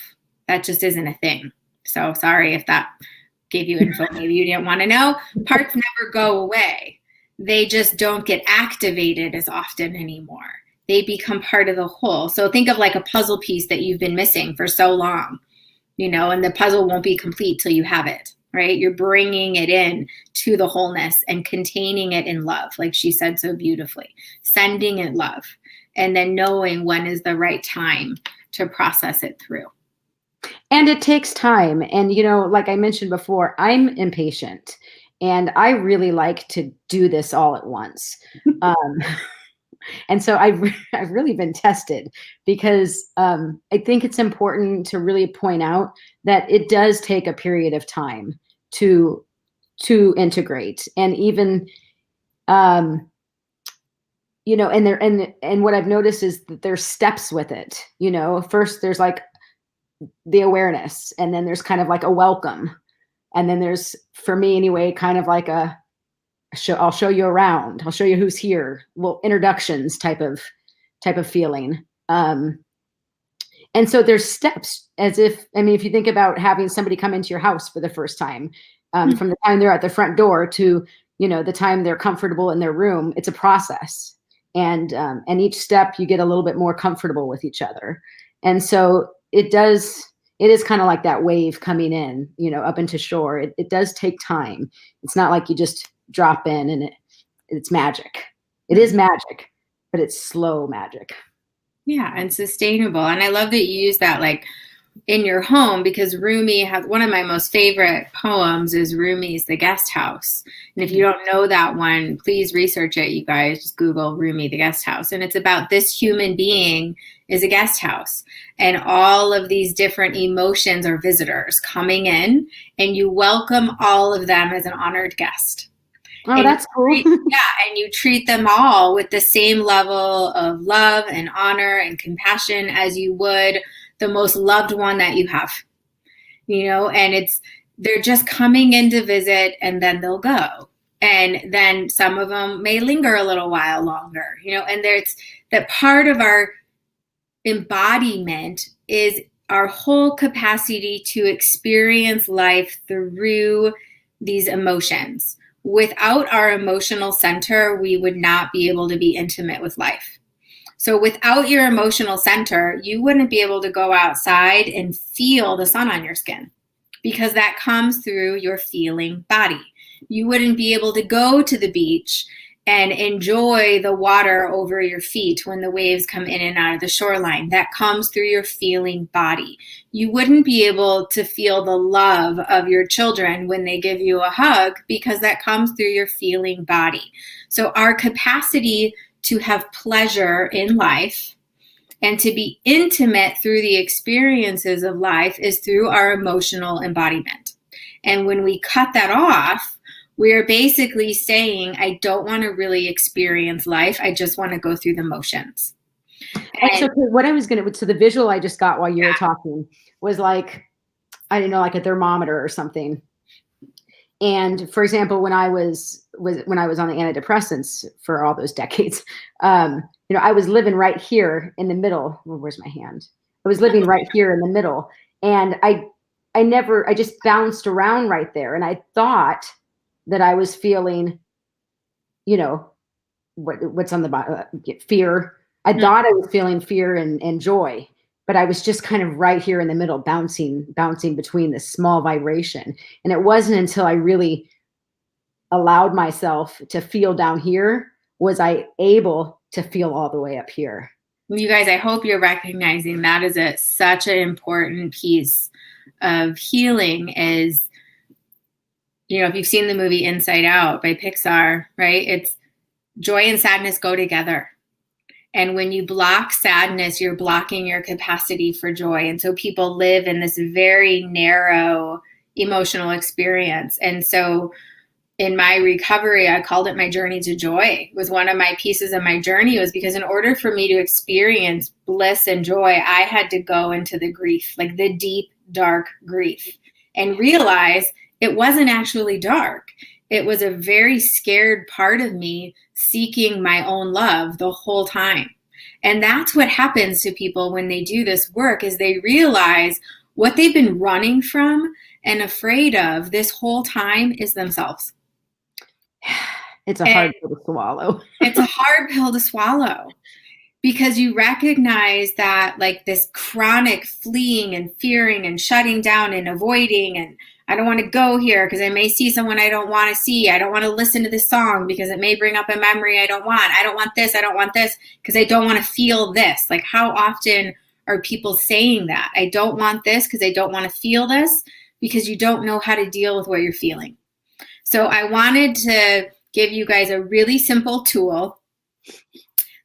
That just isn't a thing. So sorry if that gave you info maybe you didn't want to know. Parts never go away. They just don't get activated as often anymore. They become part of the whole. So think of like a puzzle piece that you've been missing for so long, and the puzzle won't be complete till you have it, right? You're bringing it in to the wholeness and containing it in love, like she said so beautifully, sending it love, and then knowing when is the right time to process it through. And it takes time. And, like I mentioned before, I'm impatient and I really like to do this all at once. And so I've really been tested because I think it's important to really point out that it does take a period of time to integrate. And even, and what I've noticed is that there's steps with it. First there's like the awareness, and then there's kind of like a welcome. And then there's, for me anyway, kind of like I'll show you around. I'll show you who's here. Well, introductions type of feeling. And so there's steps, as if you think about having somebody come into your house for the first time, from the time they're at the front door to, the time they're comfortable in their room, it's a process. And each step you get a little bit more comfortable with each other. And so it is kind of like that wave coming in, up into shore. It does take time. It's not like you just drop in and it's magic. It is magic, but it's slow magic. Yeah, and sustainable. And I love that you use that, like, in your home, because Rumi has one of my most favorite poems is Rumi's The Guest House. And if you don't know that one, please research it, you guys. Just Google Rumi The Guest House. And it's about this human being is a guest house. And all of these different emotions are visitors coming in, and you welcome all of them as an honored guest. Oh, that's cool. And you treat them all with the same level of love and honor and compassion as you would the most loved one that you have, and they're just coming in to visit, and then they'll go. And then some of them may linger a little while longer, and there's that part of our embodiment is our whole capacity to experience life through these emotions. Without our emotional center, we would not be able to be intimate with life. So without your emotional center, you wouldn't be able to go outside and feel the sun on your skin, because that comes through your feeling body. You wouldn't be able to go to the beach and enjoy the water over your feet when the waves come in and out of the shoreline. That comes through your feeling body. You wouldn't be able to feel the love of your children when they give you a hug, because that comes through your feeling body. So our capacity to have pleasure in life and to be intimate through the experiences of life is through our emotional embodiment. And when we cut that off, we are basically saying, I don't want to really experience life. I just want to go through the motions. So the visual I just got while you were talking was like, I don't know, like a thermometer or something. And for example, when I was on the antidepressants for all those decades, I was living right here in the middle. Well, where's my hand? I was living right here in the middle, and I just bounced around right there, and I thought that I was feeling, what's on the bottom, fear. I thought I was feeling fear and joy, but I was just kind of right here in the middle, bouncing between this small vibration. And it wasn't until I really allowed myself to feel down here was I able to feel all the way up here. You guys, I hope you're recognizing that is such an important piece of healing is, if you've seen the movie Inside Out by Pixar, right? It's joy and sadness go together. And when you block sadness, you're blocking your capacity for joy. And so people live in this very narrow emotional experience. And so in my recovery, I called it my journey to joy. It was one of my pieces of my journey, was because in order for me to experience bliss and joy, I had to go into the grief, like the deep, dark grief, and realize it wasn't actually dark. It was a very scared part of me seeking my own love the whole time. And that's what happens to people when they do this work, is they realize what they've been running from and afraid of this whole time is themselves. It's a hard pill to swallow. It's a hard pill to swallow, because you recognize that like this chronic fleeing and fearing and shutting down and avoiding, and I don't want to go here because I may see someone I don't want to see. I don't want to listen to this song because it may bring up a memory I don't want. I don't want this because I don't want to feel this. Like, how often are people saying that? I don't want this because I don't want to feel this, because you don't know how to deal with what you're feeling. So I wanted to give you guys a really simple tool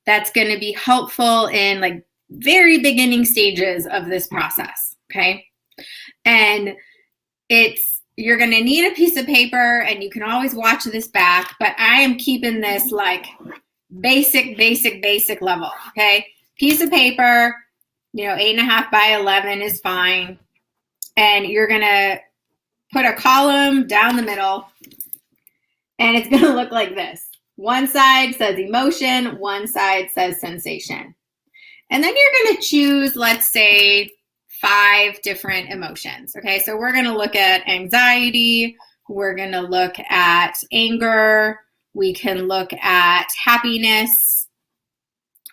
that's going to be helpful in like very beginning stages of this process. Okay. And you're going to need a piece of paper, and you can always watch this back, but I am keeping this like basic level. Okay. Piece of paper, 8.5 by 11 is fine. And you're going to put a column down the middle, and it's going to look like this. One side says emotion, one side says sensation. And then you're going to choose, let's say, 5 different emotions. Okay, so we're going to look at anxiety. We're going to look at anger. We can look at happiness.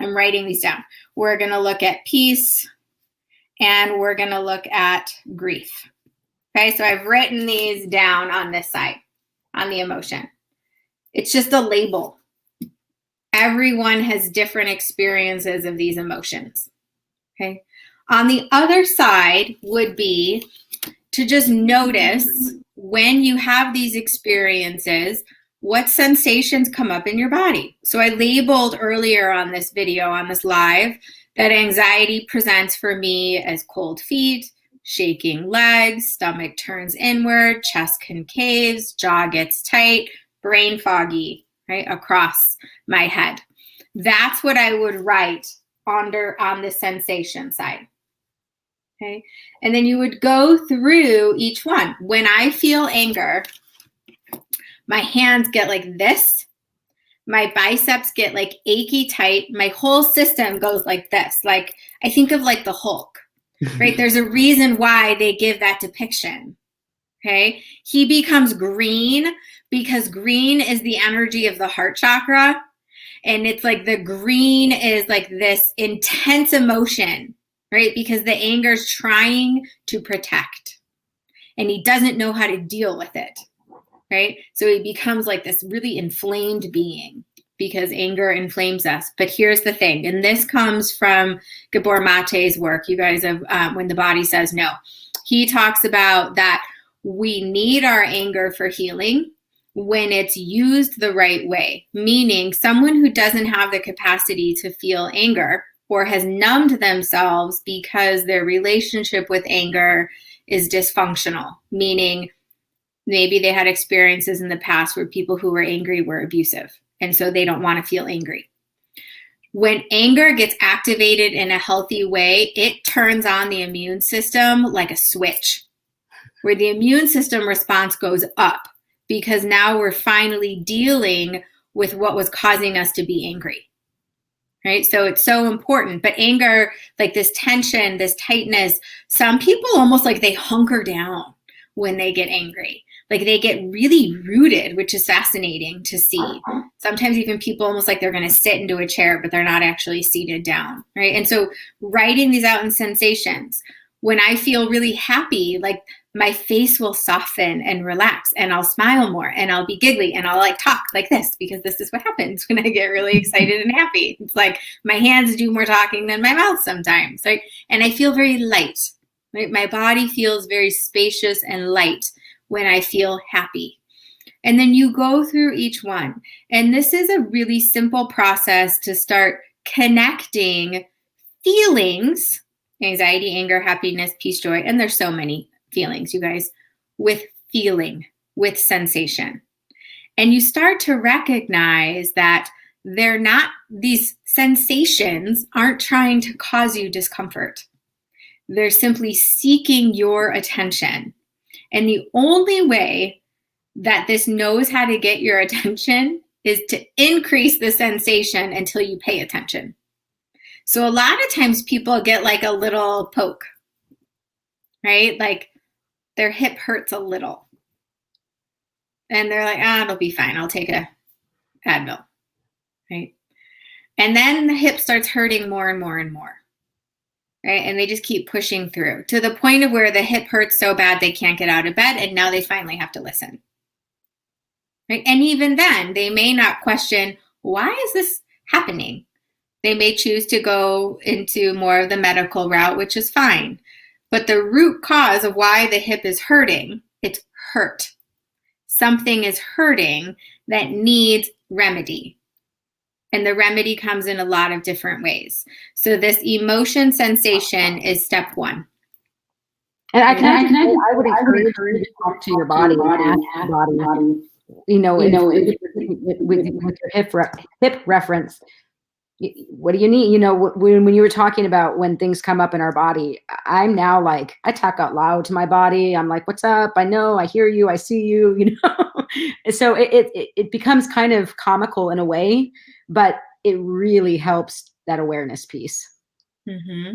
I'm writing these down. We're going to look at peace, and we're going to look at grief. Okay, so I've written these down on this side, on the emotion. It's just a label. Everyone has different experiences of these emotions. Okay. On the other side would be to just notice when you have these experiences, what sensations come up in your body. So I labeled earlier on this video, on this live, that anxiety presents for me as cold feet, shaking legs, stomach turns inward, chest concaves, jaw gets tight, brain foggy, right, across my head. That's what I would write on the sensation side. Okay. And then you would go through each one. When I feel anger, my hands get like this. My biceps get like achy tight. My whole system goes like this. Like I think of like the Hulk, right? There's a reason why they give that depiction. Okay. He becomes green because green is the energy of the heart chakra. And it's like the green is like this intense emotion, right? Because the anger is trying to protect and he doesn't know how to deal with it, right? So he becomes like this really inflamed being because anger inflames us. But here's the thing, and this comes from Gabor Mate's work. You guys have, When the Body Says No. He talks about that we need our anger for healing when it's used the right way, meaning someone who doesn't have the capacity to feel anger or has numbed themselves because their relationship with anger is dysfunctional, meaning maybe they had experiences in the past where people who were angry were abusive, and so they don't want to feel angry. When anger gets activated in a healthy way, it turns on the immune system like a switch, where the immune system response goes up because now we're finally dealing with what was causing us to be angry. Right? So it's so important. But anger, like this tension, this tightness, some people almost like they hunker down when they get angry. Like they get really rooted, which is fascinating to see. Sometimes even people almost like they're going to sit into a chair, but they're not actually seated down. Right? And so writing these out in sensations, when I feel really happy, like my face will soften and relax and I'll smile more and I'll be giggly and I'll like talk like this because this is what happens when I get really excited and happy. It's like my hands do more talking than my mouth sometimes, right? And I feel very light, right? My body feels very spacious and light when I feel happy. And then you go through each one. And this is a really simple process to start connecting feelings, anxiety, anger, happiness, peace, joy, and there's so many feelings, you guys, with feeling, with sensation. And you start to recognize that they're not, these sensations aren't trying to cause you discomfort. They're simply seeking your attention. And the only way that this knows how to get your attention is to increase the sensation until you pay attention. So a lot of times people get like a little poke, right? Like their hip hurts a little. And they're like, it'll be fine. I'll take a Advil, right? And then the hip starts hurting more and more and more, right? And they just keep pushing through to the point of where the hip hurts so bad they can't get out of bed, and now they finally have to listen, right? And even then, they may not question, why is this happening? They may choose to go into more of the medical route, which is fine. But the root cause of why the hip is hurting, it's hurt. Something is hurting that needs remedy. And the remedy comes in a lot of different ways. So this emotion sensation is step one. And I would encourage you to talk to your body and ask your body, with your hip reference. What do you need? When you were talking about when things come up in our body, I'm now like, I talk out loud to my body. I'm like, what's up? I know, I hear you, I see you, So it becomes kind of comical in a way, but it really helps that awareness piece. Mm-hmm.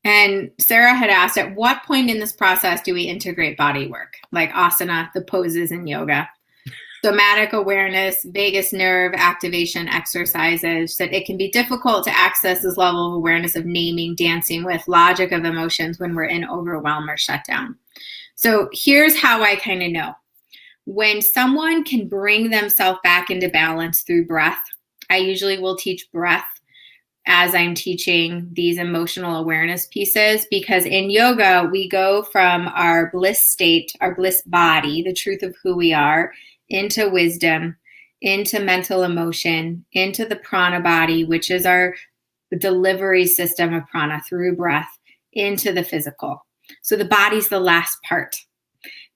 And Sarah had asked, at what point in this process do we integrate body work, like asana, the poses in yoga? Somatic awareness, vagus nerve activation exercises, that it can be difficult to access this level of awareness of naming, dancing with, logic of emotions when we're in overwhelm or shutdown. So here's how I kind of know. When someone can bring themselves back into balance through breath, I usually will teach breath as I'm teaching these emotional awareness pieces, because in yoga, we go from our bliss state, our bliss body, the truth of who we are, into wisdom, into mental emotion, into the prana body, which is our delivery system of prana through breath, into the physical. So the body's the last part.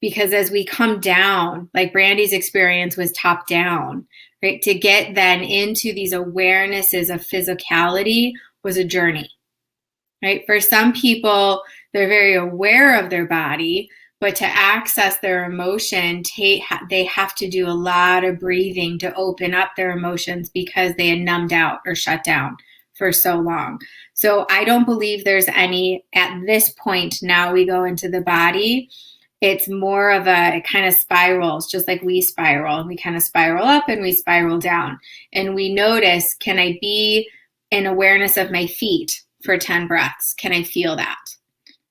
Because as we come down, like Brandy's experience was top down, right? To get then into these awarenesses of physicality was a journey, right? For some people, they're very aware of their body, but to access their emotion, they have to do a lot of breathing to open up their emotions because they had numbed out or shut down for so long. So I don't believe there's any, at this point, now we go into the body. It's more of it kind of spirals, just like we spiral. We kind of spiral up and we spiral down. And we notice, can I be in awareness of my feet for 10 breaths? Can I feel that?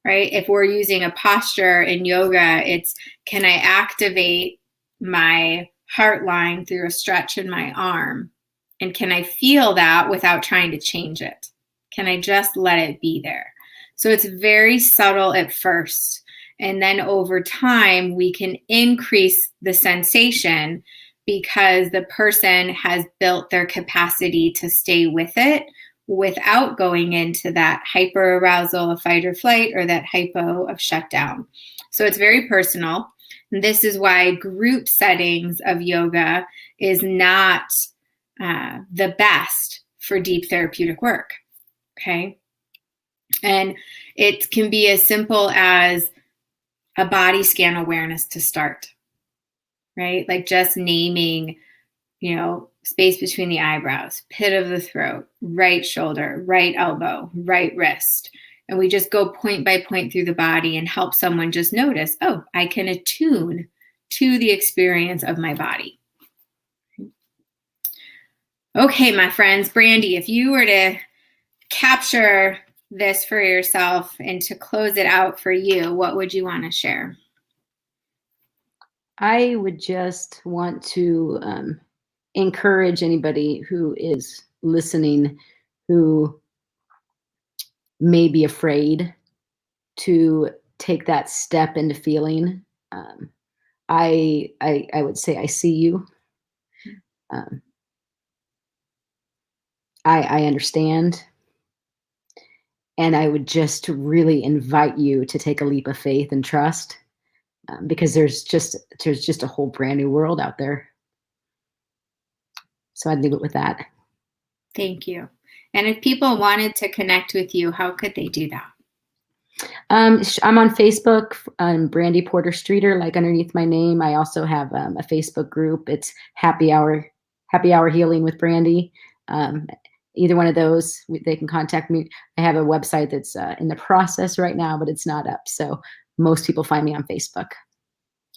Right? If we're using a posture in yoga, it's, can I activate my heart line through a stretch in my arm? And can I feel that without trying to change it? Can I just let it be there? So it's very subtle at first. And then over time, we can increase the sensation because the person has built their capacity to stay with it without going into that hyper arousal of fight or flight or that hypo of shutdown. So it's very personal. And this is why group settings of yoga is not the best for deep therapeutic work. Okay. And it can be as simple as a body scan awareness to start, right? Like just naming, space between the eyebrows, pit of the throat, right shoulder, right elbow, right wrist. And we just go point by point through the body and help someone just notice, oh, I can attune to the experience of my body. Okay, my friends, Brandy, if you were to capture this for yourself and to close it out for you, what would you want to share? I would just want to encourage anybody who is listening who may be afraid to take that step into feeling. I would say I see you. I understand. And I would just really invite you to take a leap of faith and trust, because there's just a whole brand new world out there. So I'd leave it with that. Thank you. And if people wanted to connect with you, how could they do that? I'm on Facebook, Brandy Porter Streeter, like underneath my name. I also have a Facebook group. It's Happy Hour Healing with Brandy. Either one of those, they can contact me. I have a website that's in the process right now, but it's not up. So most people find me on Facebook.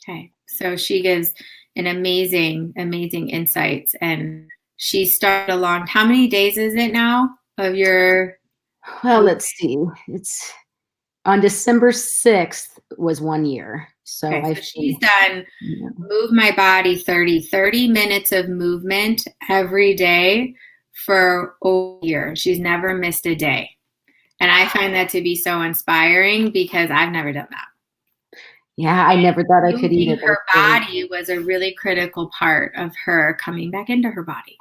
Okay. So she gives an amazing insights, and she started how many days is it now of your? Well, let's see. It's on December 6th was 1 year. So, okay, so she's done Move My Body 30 minutes of movement every day for over a year. She's never missed a day. And I find that to be so inspiring because I've never done that. Yeah, I never thought I could either. Her body was a really critical part of her coming back into her body.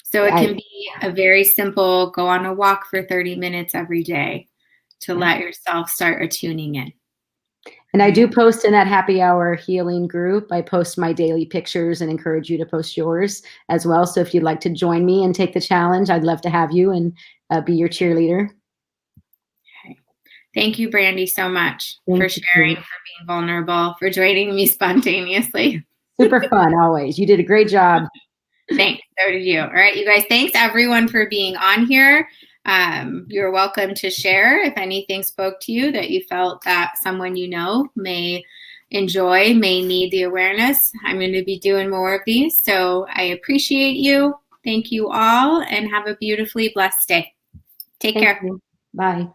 So it can be a very simple, go on a walk for 30 minutes every day to let yourself start attuning in. And I do post in that Happy Hour Healing group. I post my daily pictures and encourage you to post yours as well. So if you'd like to join me and take the challenge, I'd love to have you and be your cheerleader. Okay. Thank you, Brandy, so much for sharing, for being vulnerable, for joining me spontaneously. Super fun, always. You did a great job. Thanks. So did you. All right, you guys, thanks everyone for being on here. You're welcome to share if anything spoke to you that you felt that someone you know may enjoy, may need the awareness. I'm going to be doing more of these. So I appreciate you. Thank you all and have a beautifully blessed day. Take care. Bye.